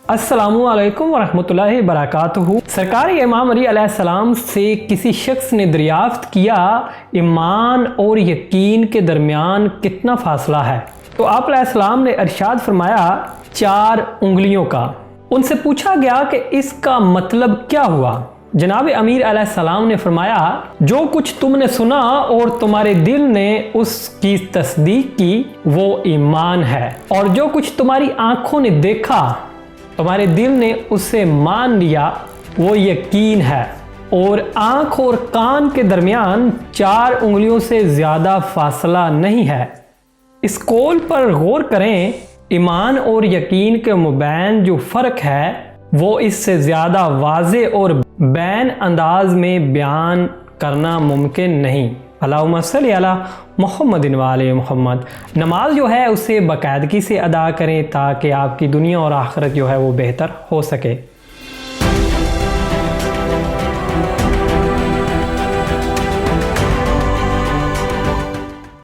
अस्सलामुअलैकुम वरहमतुल्लाहि बरकातुहू। सरकार इमाम अली अलैहिस्सलाम से किसी शख्स ने दरियाफ्त किया, ईमान और यकीन के दरमियान कितना फासला है? तो आप अलैहिस्सलाम ने इरशाद फरमाया 4 उंगलियों का। उनसे पूछा गया कि इसका मतलब क्या हुआ? जनाब अमीर अलैहिस्सलाम ने फरमाया, जो कुछ तुमने सुना और तुम्हारे दिल ने उसकी तस्दीक की वो ईमान है, और जो कुछ तुम्हारी आंखों ने देखा तुम्हारे दिल ने उसे मान लिया वो यकीन है। और आंख और कान के दरमियान 4 उंगलियों से ज़्यादा फासला नहीं है। इस कौल पर गौर करें, ईमान और यकीन के मुबैन जो फ़र्क है वो इससे ज़्यादा वाज़े और बैन अंदाज में बयान करना मुमकिन नहीं। अल्लाहुम्मा सल्ली अला मुहम्मदिन व आले मुहम्मद। नमाज जो है उसे बाकायदगी से अदा करें ताकि आपकी दुनिया और आखिरत जो है वो बेहतर हो सके।